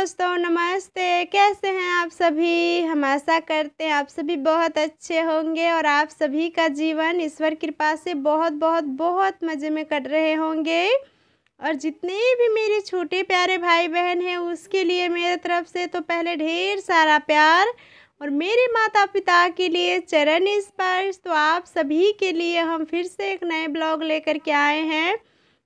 दोस्तों, नमस्ते। कैसे हैं आप सभी? हम आशा करते हैं आप सभी बहुत अच्छे होंगे और आप सभी का जीवन ईश्वर कृपा से बहुत बहुत बहुत मज़े में कट रहे होंगे। और जितने भी मेरे छोटे प्यारे भाई बहन हैं उसके लिए मेरे तरफ से तो पहले ढेर सारा प्यार, और मेरे माता पिता के लिए चरण स्पर्श। तो आप सभी के लिए हम फिर से एक नए ब्लॉग लेकर के आए हैं।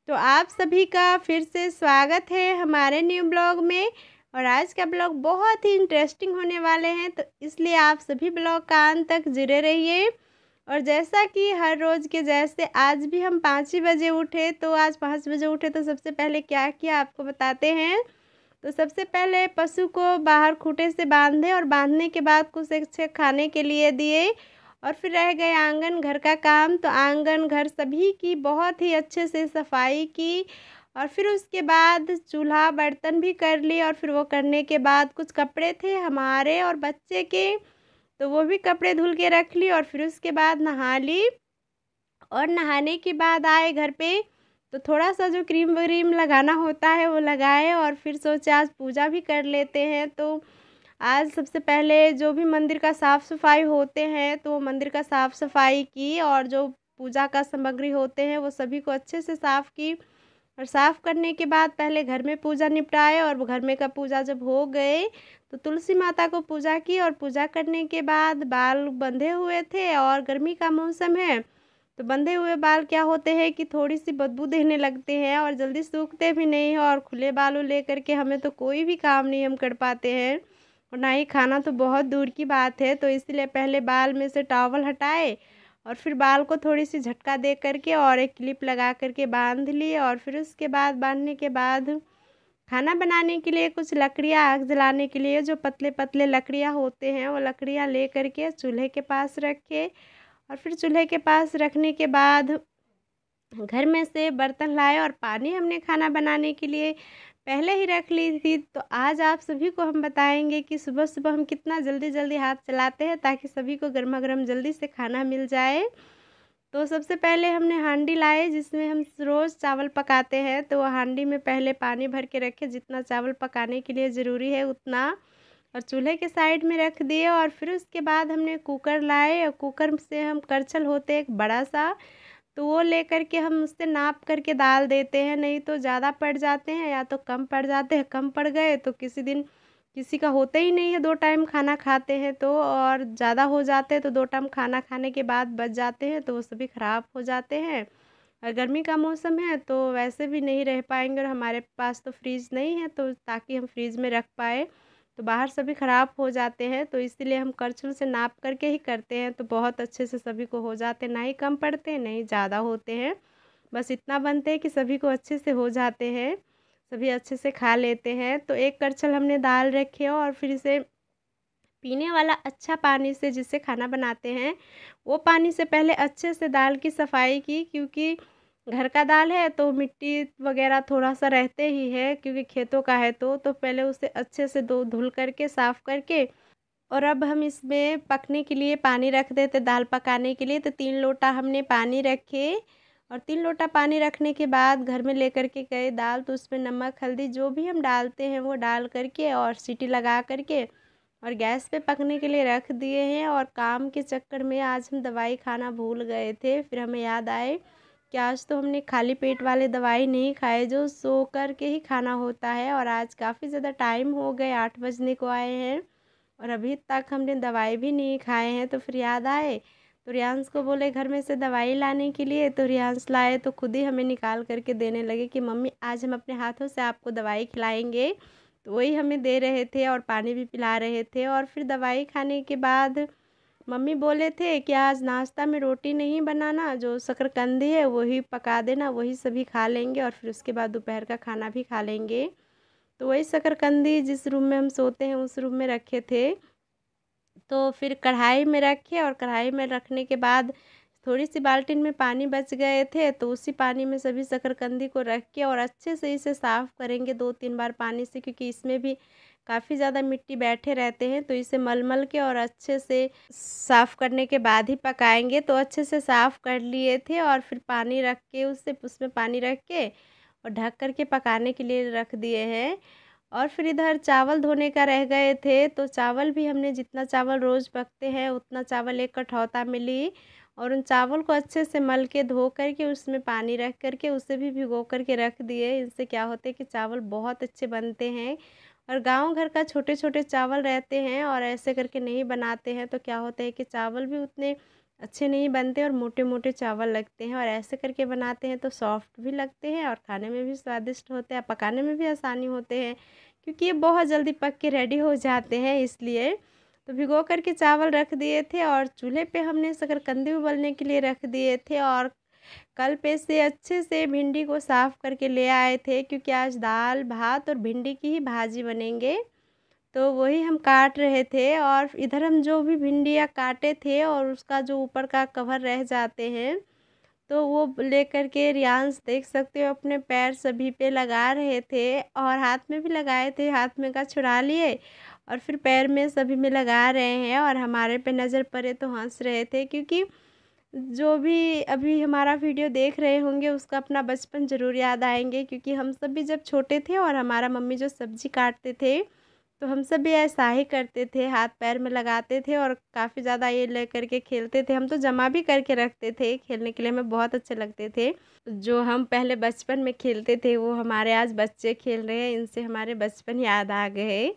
तो आप सभी का फिर से स्वागत है हमारे न्यू ब्लॉग में। और आज का ब्लॉग बहुत ही इंटरेस्टिंग होने वाले हैं, तो इसलिए आप सभी ब्लॉग का अंत तक जुड़े रहिए। और जैसा कि हर रोज़ के जैसे आज भी हम 5 ही बजे उठे, तो आज 5 बजे उठे तो सबसे पहले क्या किया आपको बताते हैं। तो सबसे पहले पशु को बाहर खूँटे से बांधे और बांधने के बाद कुछ अच्छे खाने के लिए दिए। और फिर रह गए आंगन घर का काम, तो आंगन घर सभी की बहुत ही अच्छे से सफाई की। और फिर उसके बाद चूल्हा बर्तन भी कर लिए, और फिर वो करने के बाद कुछ कपड़े थे हमारे और बच्चे के, तो वो भी कपड़े धुल के रख ली। और फिर उसके बाद नहा ली, और नहाने के बाद आए घर पे, तो थोड़ा-सा जो क्रीम व्रीम लगाना होता है वो लगाए। और फिर सोचे आज पूजा भी कर लेते हैं। तो आज सबसे पहले जो भी मंदिर का साफ़-सफ़ाई होते हैं, तो मंदिर का साफ़-सफ़ाई की, और जो पूजा का सामग्री होते हैं वो सभी को अच्छे से साफ़ की। और साफ़ करने के बाद पहले घर में पूजा निपटाए, और घर में का पूजा जब हो गए तो तुलसी माता को पूजा की। और पूजा करने के बाद बाल बंधे हुए थे, और गर्मी का मौसम है तो बंधे हुए बाल क्या होते हैं कि थोड़ी-सी बदबू देने लगते हैं और जल्दी सूखते भी नहीं हैं। और खुले बालों लेकर के हमें तो कोई भी काम नहीं हम कर पाते हैं, और ना ही खाना तो बहुत दूर की बात है। तो इसलिए पहले बाल में से टॉवल हटाए, और फिर बाल को थोड़ी-सी झटका दे कर के और एक क्लिप लगा कर के बांध लिए। और फिर उसके बाद बांधने के बाद खाना बनाने के लिए कुछ लकड़ियाँ, आग जलाने के लिए जो पतले-पतले लकड़ियाँ होते हैं वो लकड़ियाँ ले कर के चूल्हे के पास रखे। और फिर चूल्हे के पास रखने के बाद घर में से बर्तन लाए, और पानी हमने खाना बनाने के लिए पहले ही रख ली थी। तो आज आप सभी को हम बताएंगे कि सुबह-सुबह हम कितना जल्दी-जल्दी हाथ चलाते हैं ताकि सभी को गरमा-गरम जल्दी से खाना मिल जाए। तो सबसे पहले हमने हांडी लाए जिसमें हम रोज़ चावल पकाते हैं, तो वो हांडी में पहले पानी भर के रखे जितना चावल पकाने के लिए ज़रूरी है उतना, और चूल्हे के साइड में रख दिए। और फिर उसके बाद हमने कुकर लाए, और कुकर से हम करछल होते एक बड़ा-सा, तो वो लेकर के हम उससे नाप करके डाल देते हैं, नहीं तो ज़्यादा पड़ जाते हैं या तो कम पड़ जाते हैं। कम पड़ गए तो किसी दिन किसी का होता ही नहीं है 2 टाइम खाना खाते हैं तो, और ज़्यादा हो जाते हैं तो 2 टाइम खाना खाने के बाद बच जाते हैं तो वो सभी ख़राब हो जाते हैं। और गर्मी का मौसम है तो वैसे भी नहीं रह पाएँगे, और हमारे पास तो फ्रिज नहीं है तो ताकि हम फ्रिज में रख पाएँ, तो बाहर सभी ख़राब हो जाते हैं। तो इसीलिए हम करछुल से नाप करके ही करते हैं, तो बहुत अच्छे से सभी को हो जाते हैं, ना ही कम पड़ते हैं, ना ही ज़्यादा होते हैं। बस इतना बनते हैं कि सभी को अच्छे से हो जाते हैं, सभी अच्छे से खा लेते हैं। तो एक करछल हमने दाल रखी है, और फिर इसे पीने वाला अच्छा पानी से जिससे खाना बनाते हैं, वो पानी से पहले अच्छे से दाल की सफाई की, क्योंकि घर का दाल है तो मिट्टी वगैरह थोड़ा-सा रहते ही है, क्योंकि खेतों का है तो पहले उसे अच्छे से धो धुल करके साफ़ करके, और अब हम इसमें पकने के लिए पानी रख देते दाल पकाने के लिए। तो 3 लोटा हमने पानी रखे, और 3 लोटा पानी रखने के बाद घर में लेकर के गए दाल, तो उसमें नमक, हल्दी जो भी हम डालते हैं वो डाल कर के और सीटी लगा कर के और गैस पे पकने के लिए रख दिए हैं। और काम के चक्कर में आज हम दवाई खाना भूल गए थे, फिर हमें याद आए कि आज तो हमने खाली पेट वाले दवाई नहीं खाए जो सो कर के ही खाना होता है। और आज काफ़ी ज़्यादा टाइम हो गए, 8 बजने को आए हैं, और अभी तक हमने दवाई भी नहीं खाए हैं। तो फिर याद आए तो रियांश को बोले घर में से दवाई लाने के लिए, तो रियांश लाए तो खुद ही हमें निकाल करके देने लगे कि मम्मी आज हम अपने हाथों से आपको दवाई खिलाएंगे। तो वही हमें दे रहे थे और पानी भी पिला रहे थे। और फिर दवाई खाने के बाद मम्मी बोले थे कि आज नाश्ता में रोटी नहीं बनाना, जो शकरकंदी है वही पका देना, वही सभी खा लेंगे, और फिर उसके बाद दोपहर का खाना भी खा लेंगे। तो वही शकरकंदी जिस रूम में हम सोते हैं उस रूम में रखे थे, तो फिर कढ़ाई में रखे, और कढ़ाई में रखने के बाद थोड़ी सी बाल्टी में पानी बच गए थे, तो उसी पानी में सभी शकरकंदी को रख के और अच्छे से इसे साफ़ करेंगे 2-3 बार पानी से, क्योंकि इसमें भी काफ़ी ज़्यादा मिट्टी बैठे रहते हैं। तो इसे मल के और अच्छे से साफ़ करने के बाद ही पकाएंगे। तो अच्छे से साफ़ कर लिए थे, और फिर पानी रख के उसमें पानी रख के और ढक कर के पकाने के लिए रख दिए हैं। और फिर इधर चावल धोने का रह गए थे, तो चावल भी हमने जितना चावल रोज़ पकते हैं उतना चावल एक कठौता में ली और उन चावल को अच्छे से मल के धो कर के उसमें पानी रख कर के उसे भी भिगो कर के रख दिए। इससे क्या होता है कि चावल बहुत अच्छे बनते हैं और गांव घर का छोटे-छोटे चावल रहते हैं और ऐसे करके नहीं बनाते हैं तो क्या होता है कि चावल भी उतने अच्छे नहीं बनते और मोटे-मोटे चावल लगते हैं और ऐसे करके बनाते हैं तो सॉफ्ट भी लगते हैं और खाने में भी स्वादिष्ट होते हैं, पकाने में भी आसानी होते हैं क्योंकि ये बहुत जल्दी पक के रेडी हो जाते हैं इसलिए। तो भिगो कर के चावल रख दिए थे और चूल्हे पे हमने शकरकंदी उबलने के लिए रख दिए थे और कल पे से अच्छे से भिंडी को साफ़ करके ले आए थे क्योंकि आज दाल, भात और भिंडी की ही भाजी बनेंगे। तो वही हम काट रहे थे और इधर हम जो भी भिंडियाँ काटे थे और उसका जो ऊपर का कवर रह जाते हैं, तो वो लेकर के रियांश देख सकते हो अपने पैर सभी पे लगा रहे थे और हाथ में भी लगाए थे, हाथ में का छुड़ा लिए और फिर पैर में सभी में लगा रहे हैं और हमारे पे नज़र पड़े तो हँस रहे थे क्योंकि जो भी अभी हमारा वीडियो देख रहे होंगे उसका अपना बचपन ज़रूर याद आएँगे क्योंकि हम सब भी जब छोटे थे और हमारा मम्मी जो सब्ज़ी काटते थे तो हम सब भी ऐसा ही करते थे, हाथ पैर में लगाते थे और काफ़ी ज़्यादा ये लेकर के खेलते थे। हम तो जमा भी करके रखते थे, खेलने के लिए हमें बहुत अच्छे लगते थे। जो हम पहले बचपन में खेलते थे वो हमारे आज बच्चे खेल रहे हैं, इनसे हमारे बचपन याद आ गए।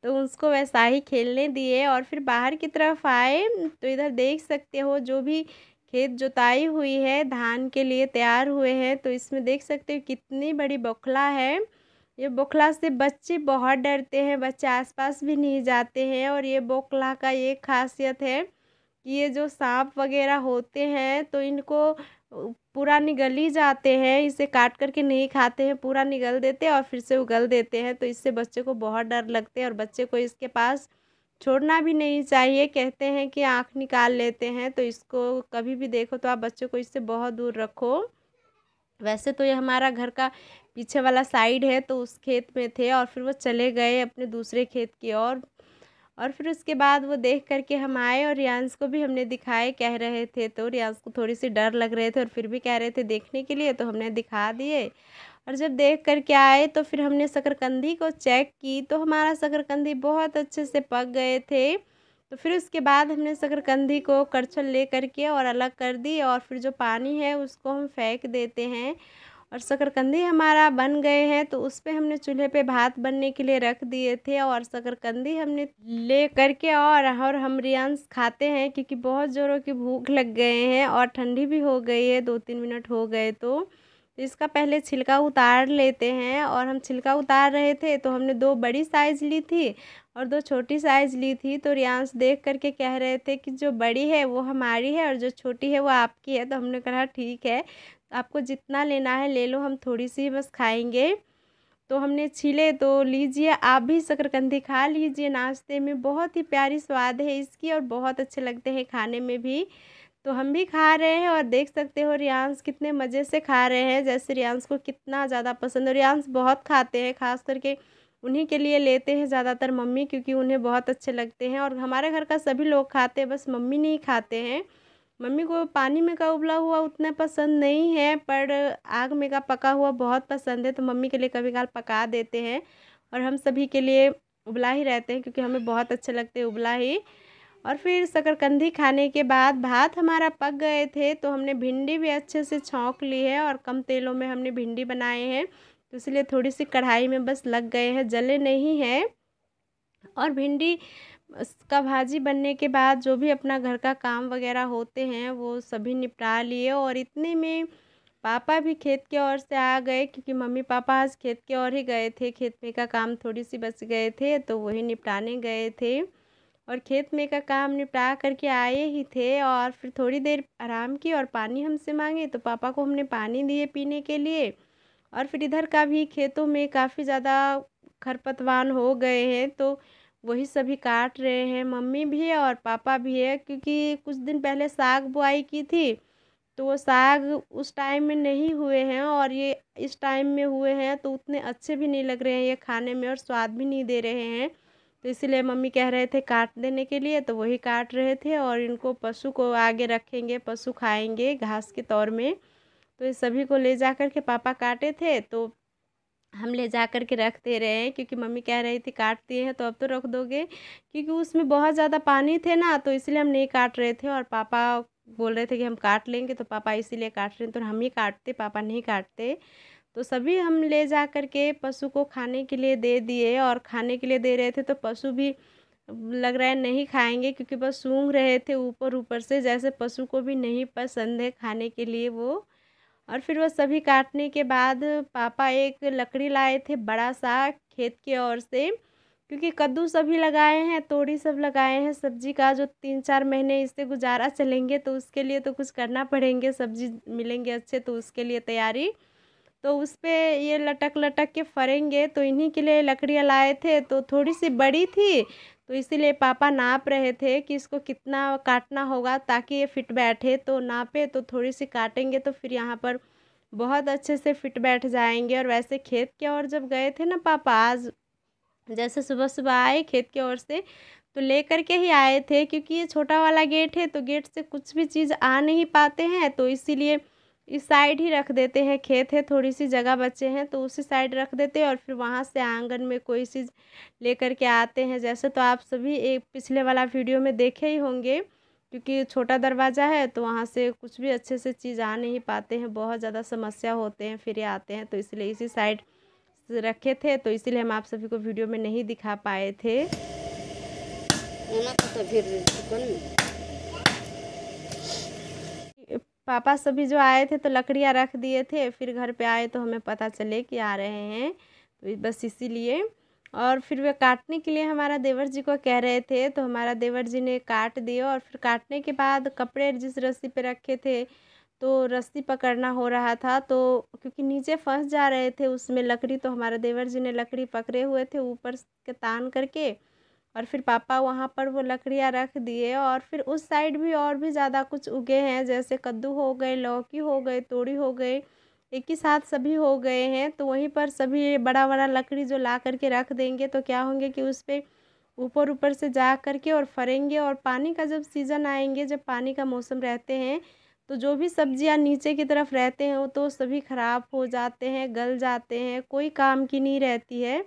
तो उसको वैसा ही खेलने दिए और फिर बाहर की तरफ आए तो इधर देख सकते हो जो भी खेत जुताई हुई है, धान के लिए तैयार हुए हैं, तो इसमें देख सकते हो कितनी बड़ी बौखला है। ये बौखला से बच्चे बहुत डरते हैं, बच्चे आस-पास भी नहीं जाते हैं और ये बौखला का ये ख़ासियत है कि ये जो साँप वग़ैरह होते हैं तो इनको पूरा निगल ही जाते हैं, इसे काट कर के नहीं खाते हैं, पूरा निगल देते हैं और फिर से उगल देते हैं, तो इससे बच्चे को बहुत डर लगते हैं और बच्चे को इसके पास छोड़ना भी नहीं चाहिए। कहते हैं कि आँख निकाल लेते हैं, तो इसको कभी भी देखो तो आप बच्चों को इससे बहुत दूर रखो। वैसे तो ये हमारा घर का पीछे वाला साइड है तो उस खेत में थे और फिर वो चले गए अपने दूसरे खेत की ओर और फिर उसके बाद वो देख कर के हम आए और रियांश को भी हमने दिखाए, कह रहे थे तो रियांश को थोड़ी-सी डर लग रहे थे और फिर भी कह रहे थे देखने के लिए तो हमने दिखा दिए। और जब देख कर के आए तो फिर हमने शकरकंदी को चेक की तो हमारा शकरकंदी बहुत अच्छे से पक गए थे। तो फिर उसके बाद हमने शकरकंदी को करछुल ले कर के और अलग कर दी और फिर जो पानी है उसको हम फेंक देते हैं और शकरकंदी हमारा बन गए हैं तो उस पे हमने चूल्हे पे भात बनने के लिए रख दिए थे और शकरकंदी हमने ले करके और हम रियांश खाते हैं क्योंकि बहुत ज़ोरों की भूख लग गए हैं और ठंडी भी हो गई है, 2-3 मिनट हो गए तो इसका पहले छिलका उतार लेते हैं और हम छिलका उतार रहे थे तो हमने 2 बड़ी साइज़ ली थी और 2 छोटी साइज़ ली थी। तो रियांश देख कर के कह रहे थे कि जो बड़ी है वो हमारी है और जो छोटी है वो आपकी है। तो हमने कहा ठीक है, आपको जितना लेना है ले लो, हम थोड़ी-सी बस खाएँगे। तो हमने छीले तो लीजिए आप भी शकरकंदी खा लीजिए नाश्ते में, बहुत ही प्यारी स्वाद है इसकी और बहुत अच्छे लगते हैं खाने में भी। तो हम भी खा रहे हैं और देख सकते हो रियांश कितने मज़े से खा रहे हैं, जैसे रियांश को कितना ज़्यादा पसंद है। रियांश बहुत खाते हैं, ख़ास करके उन्हीं के लिए लेते हैं ज़्यादातर मम्मी क्योंकि उन्हें बहुत अच्छे लगते हैं और हमारे घर का सभी लोग खाते हैं, बस मम्मी नहीं खाते हैं। मम्मी को पानी में का उबला हुआ उतना पसंद नहीं है पर आग में का पका हुआ बहुत पसंद है, तो मम्मी के लिए कभी-कभार पका देते हैं और हम सभी के लिए उबला ही रहते हैं क्योंकि हमें बहुत अच्छे लगते हैं उबला ही। और फिर शकरकंदी खाने के बाद भात हमारा पक गए थे तो हमने भिंडी भी अच्छे से छौंक ली है और कम तेलों में हमने भिंडी बनाए हैं, तो इसलिए थोड़ी-सी कढ़ाई में बस लग गए हैं, जले नहीं हैं। और भिंडी का भाजी बनने के बाद जो भी अपना घर का काम वगैरह होते हैं वो सभी निपटा लिए और इतने में पापा भी खेत की ओर से आ गए क्योंकि मम्मी पापा आज खेत की ओर ही गए थे, खेत में का काम थोड़ी सी बच गए थे तो वही निपटाने गए थे और खेत में का काम निपटा करके आए ही थे और फिर थोड़ी देर आराम की और पानी हमसे मांगे तो पापा को हमने पानी दिए पीने के लिए। और फिर इधर का भी खेतों में काफ़ी ज़्यादा खरपतवार हो गए हैं तो वही सभी काट रहे हैं, मम्मी भी है और पापा भी है क्योंकि कुछ दिन पहले साग बुआई की थी तो वो साग उस टाइम में नहीं हुए हैं और ये इस टाइम में हुए हैं तो उतने अच्छे भी नहीं लग रहे हैं ये खाने में और स्वाद भी नहीं दे रहे हैं। तो इसीलिए मम्मी कह रहे थे काट देने के लिए तो वही काट रहे थे और इनको पशु को आगे रखेंगे, पशु खाएंगे घास के तौर में। तो ये सभी को ले जा कर के पापा काटे थे तो हम ले जा कर के रख दे रहे हैं, क्योंकि मम्मी कह रही थी काट दिए हैं तो अब तो रख दोगे, क्योंकि उसमें बहुत ज़्यादा पानी थे ना, तो इसलिए हम नहीं काट रहे थे। और पापा बोल रहे थे कि हम काट लेंगे, तो पापा इसीलिए काट रहे हैं, तो हम ही काटते, पापा नहीं काटते। तो सभी हम ले जा कर के पशु को खाने के लिए दे दिए, और खाने के लिए दे रहे थे तो पशु भी लग रहा है नहीं खाएंगे, क्योंकि बस सूंघ रहे थे ऊपर ऊपर से, जैसे पशु को भी नहीं पसंद है खाने के लिए वो। और फिर वो सभी काटने के बाद पापा एक लकड़ी लाए थे बड़ा सा खेत की ओर से, क्योंकि कद्दू सभी लगाए हैं, तोरी सब लगाए हैं सब्जी का, जो 3-4 महीने इससे गुजारा चलेंगे, तो उसके लिए तो कुछ करना पड़ेंगे, सब्जी मिलेंगे अच्छे, तो उसके लिए तैयारी। तो उस पे ये लटक लटक के फरेंगे, तो इन्हीं के लिए लकड़ियाँ लाए थे, तो थोड़ी सी बड़ी थी, तो इसीलिए पापा नाप रहे थे कि इसको कितना काटना होगा ताकि ये फिट बैठे। तो नापे तो थोड़ी सी काटेंगे तो फिर यहाँ पर बहुत अच्छे से फिट बैठ जाएंगे। और वैसे खेत की ओर जब गए थे ना पापा आज, जैसे सुबह सुबह आए खेत की ओर से, तो लेकर के ही आए थे, क्योंकि ये छोटा वाला गेट है, तो गेट से कुछ भी चीज़ आ नहीं पाते हैं, तो इसीलिए इस साइड ही रख देते हैं। खेत है, थोड़ी सी जगह बचे हैं, तो उसी साइड रख देते हैं, और फिर वहाँ से आंगन में कोई चीज़ लेकर के आते हैं। जैसे तो आप सभी एक पिछले वाला वीडियो में देखे ही होंगे, क्योंकि छोटा दरवाज़ा है, तो वहाँ से कुछ भी अच्छे से चीज़ आ नहीं पाते हैं, बहुत ज़्यादा समस्या होते हैं फिर ये आते हैं, तो इसलिए इसी साइड रखे थे, तो इसीलिए हम आप सभी को वीडियो में नहीं दिखा पाए थे। पापा सभी जो आए थे तो लकड़ियाँ रख दिए थे, फिर घर पे आए तो हमें पता चले कि आ रहे हैं, तो बस इसीलिए। और फिर वे काटने के लिए हमारा देवर जी को कह रहे थे, तो हमारा देवर जी ने काट दिए। और फिर काटने के बाद कपड़े जिस रस्सी पे रखे थे, तो रस्सी पकड़ना हो रहा था, तो क्योंकि नीचे फंस जा रहे थे उसमें लकड़ी, तो हमारे देवर जी ने लकड़ी पकड़े हुए थे ऊपर के तान करके, और फिर पापा वहाँ पर वो लकड़ियाँ रख दिए। और फिर उस साइड भी और भी ज़्यादा कुछ उगे हैं, जैसे कद्दू हो गए, लौकी हो गए, तोरी हो गए, एक ही साथ सभी हो गए हैं। तो वहीं पर सभी बड़ा बड़ा लकड़ी जो ला करके रख देंगे, तो क्या होंगे कि उस पर ऊपर ऊपर से जा करके और फरेंगे। और पानी का जब सीज़न आएंगे, जब पानी का मौसम रहते हैं, तो जो भी सब्जियां नीचे की तरफ रहते हैं वो तो सभी ख़राब हो जाते हैं, गल जाते हैं, कोई काम की नहीं रहती है।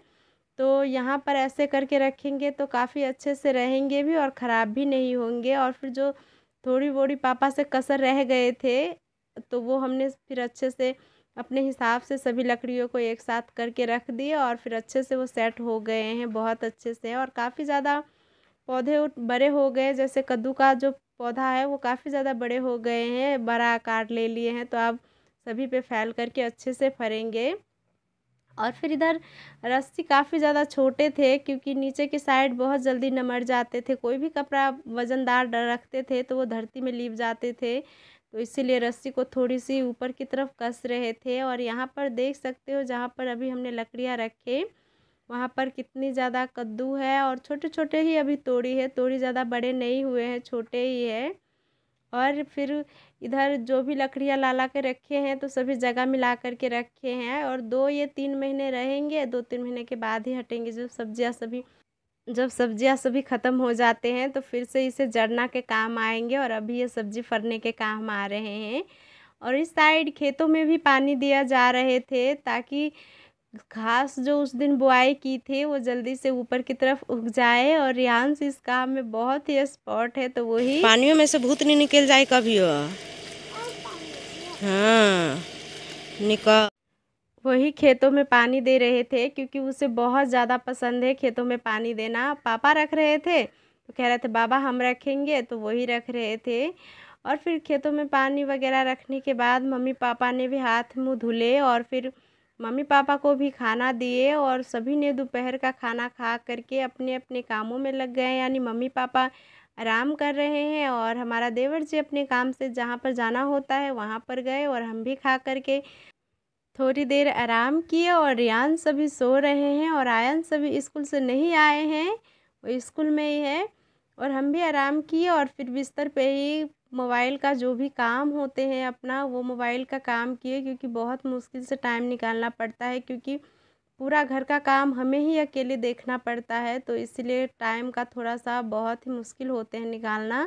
तो यहाँ पर ऐसे करके रखेंगे तो काफ़ी अच्छे से रहेंगे भी और ख़राब भी नहीं होंगे। और फिर जो थोड़ी बोड़ी पापा से कसर रह गए थे, तो वो हमने फिर अच्छे से अपने हिसाब से सभी लकड़ियों को एक साथ करके रख दिए, और फिर अच्छे से वो सेट हो गए हैं बहुत अच्छे से। और काफ़ी ज़्यादा पौधे बड़े हो गए, जैसे कद्दू का जो पौधा है वो काफ़ी ज़्यादा बड़े हो गए हैं, बड़ा आकार ले लिए हैं, तो अब सभी पे फैल करके अच्छे से फरेंगे। और फिर इधर रस्सी काफ़ी ज़्यादा छोटे थे, क्योंकि नीचे की साइड बहुत जल्दी नमड़ जाते थे, कोई भी कपड़ा वज़नदार रखते थे तो वो धरती में लिप जाते थे, तो इसीलिए रस्सी को थोड़ी सी ऊपर की तरफ कस रहे थे। और यहाँ पर देख सकते हो जहाँ पर अभी हमने लकड़ियाँ रखे, वहाँ पर कितनी ज़्यादा कद्दू है, और छोटे छोटे ही अभी तोड़ी है, तोड़ी ज़्यादा बड़े नहीं हुए हैं, छोटे ही है। और फिर इधर जो भी लकड़ियाँ ला के रखे हैं, तो सभी जगह मिला कर के रखे हैं, और 2 या 3 महीने रहेंगे, 2-3 महीने के बाद ही हटेंगे। जब सब्जियाँ सभी ख़त्म हो जाते हैं, तो फिर से इसे जड़ना के काम आएंगे, और अभी ये सब्जी फरने के काम आ रहे हैं। और इस साइड खेतों में भी पानी दिया जा रहे थे, ताकि घास जो उस दिन बुआई की थी वो जल्दी से ऊपर की तरफ उग जाए। और रियांश इस काम में बहुत ही एक्सपर्ट है, तो वही पानियों में से भूत नहीं निकल जाए कभी हो। हाँ, निकल। वही खेतों में पानी दे रहे थे, क्योंकि उसे बहुत ज़्यादा पसंद है खेतों में पानी देना। पापा रख रहे थे तो कह रहे थे बाबा हम रखेंगे, तो वही रख रहे थे। और फिर खेतों में पानी वगैरह रखने के बाद मम्मी पापा ने भी हाथ मुँह धुले, और फिर मम्मी पापा को भी खाना दिए, और सभी ने दोपहर का खाना खा करके अपने अपने कामों में लग गए। यानी मम्मी पापा आराम कर रहे हैं, और हमारा देवर जी अपने काम से जहाँ पर जाना होता है वहाँ पर गए, और हम भी खा करके थोड़ी देर आराम किए। और रियान सभी सो रहे हैं, और आयन सभी स्कूल से नहीं आए हैं, वो स्कूल में ही है। और हम भी आराम किए, और फिर बिस्तर पे ही मोबाइल का जो भी काम होते हैं अपना, वो मोबाइल का काम किए, क्योंकि बहुत मुश्किल से टाइम निकालना पड़ता है, क्योंकि पूरा घर का काम हमें ही अकेले देखना पड़ता है, तो इसलिए टाइम का थोड़ा सा बहुत ही मुश्किल होते हैं निकालना।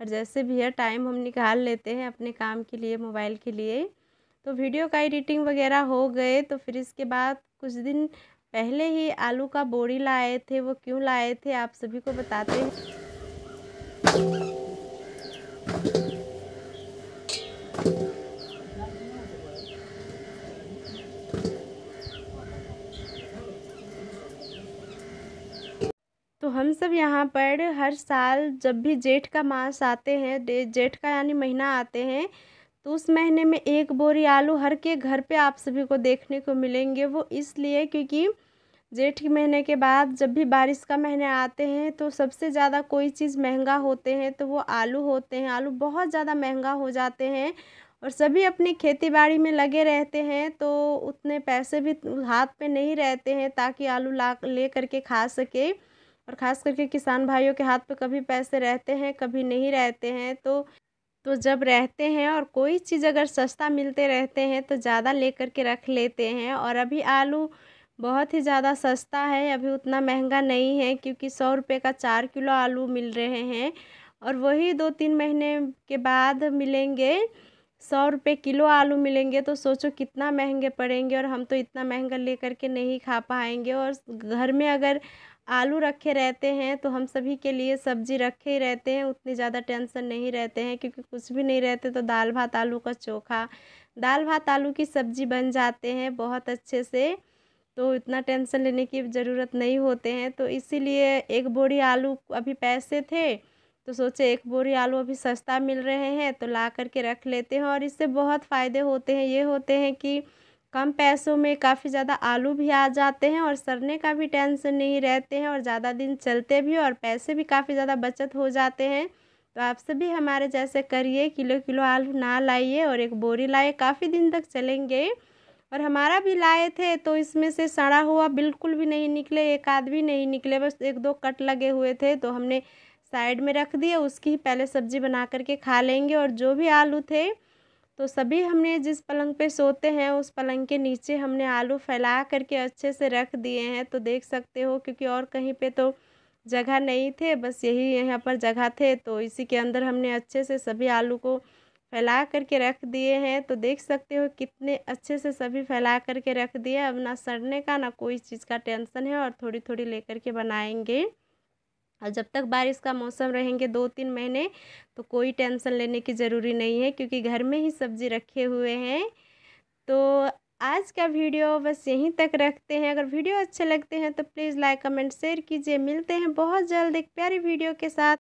पर जैसे भी है टाइम हम निकाल लेते हैं अपने काम के लिए, मोबाइल के लिए। तो वीडियो का एडिटिंग वगैरह हो गए, तो फिर इसके बाद कुछ दिन पहले ही आलू का बोरी लाए थे। वो क्यों लाए थे आप सभी को बताते हैं। तो हम सब यहाँ पर हर साल जब भी जेठ का मास आते हैं, जेठ का यानी महीना आते हैं, तो उस महीने में 1 बोरी आलू हर के घर पे आप सभी को देखने को मिलेंगे। वो इसलिए क्योंकि जेठ के महीने के बाद जब भी बारिश का महीने आते हैं तो सबसे ज़्यादा कोई चीज़ महंगा होते हैं तो वो आलू होते हैं। आलू बहुत ज़्यादा महंगा हो जाते हैं और सभी अपनी खेती बाड़ी में लगे रहते हैं, तो उतने पैसे भी हाथ पे नहीं रहते हैं ताकि आलू ला ले करके खा सके। और ख़ास करके किसान भाइयों के हाथ पे कभी पैसे रहते हैं, कभी नहीं रहते हैं। तो जब रहते हैं और कोई चीज़ अगर सस्ता मिलते रहते हैं तो ज़्यादा लेकर के रख लेते हैं। और अभी आलू बहुत ही ज़्यादा सस्ता है, अभी उतना महंगा नहीं है क्योंकि 100 रुपये का 4 किलो आलू मिल रहे हैं और वही 2-3 महीने के बाद मिलेंगे 100 रुपये किलो आलू मिलेंगे। तो सोचो कितना महंगे पड़ेंगे और हम तो इतना महंगा ले करके नहीं खा पाएंगे। और घर में अगर आलू रखे रहते हैं तो हम सभी के लिए सब्ज़ी रखे ही रहते हैं, उतनी ज़्यादा टेंशन नहीं रहते हैं क्योंकि कुछ भी नहीं रहते तो दाल भात आलू का चोखा, दाल भात आलू की सब्ज़ी बन जाते हैं बहुत अच्छे से। तो इतना टेंशन लेने की ज़रूरत नहीं होते हैं। तो इसीलिए 1 बोरी आलू अभी पैसे थे तो सोचे 1 बोरी आलू अभी सस्ता मिल रहे हैं तो ला कर के रख लेते हैं। और इससे बहुत फ़ायदे होते हैं, ये होते हैं कि कम पैसों में काफ़ी ज़्यादा आलू भी आ जाते हैं और सड़ने का भी टेंशन नहीं रहते हैं और ज़्यादा दिन चलते भी और पैसे भी काफ़ी ज़्यादा बचत हो जाते हैं। तो आप सभी हमारे जैसे करिए, किलो किलो आलू ना लाइए और 1 बोरी लाइए, काफ़ी दिन तक चलेंगे। और हमारा भी लाए थे तो इसमें से सड़ा हुआ बिल्कुल भी नहीं निकले, एक आध भी नहीं निकले, बस 1-2 कट लगे हुए थे तो हमने साइड में रख दिए, उसकी ही पहले सब्ज़ी बना कर के खा लेंगे। और जो भी आलू थे तो सभी हमने जिस पलंग पे सोते हैं उस पलंग के नीचे हमने आलू फैला करके अच्छे से रख दिए हैं। तो देख सकते हो क्योंकि और कहीं पे तो जगह नहीं थे, बस यही यहाँ पर जगह थे तो इसी के अंदर हमने अच्छे से सभी आलू को फैला करके रख दिए हैं। तो देख सकते हो कितने अच्छे से सभी फैला करके रख दिए। अब ना सड़ने का ना कोई चीज़ का टेंशन है और थोड़ी थोड़ी लेकर के बनाएंगे। और जब तक बारिश का मौसम रहेंगे 2-3 महीने तो कोई टेंशन लेने की ज़रूरी नहीं है क्योंकि घर में ही सब्ज़ी रखे हुए हैं। तो आज का वीडियो बस यहीं तक रखते हैं। अगर वीडियो अच्छे लगते हैं तो प्लीज़ लाइक कमेंट शेयर कीजिए। मिलते हैं बहुत जल्द एक प्यारी वीडियो के साथ।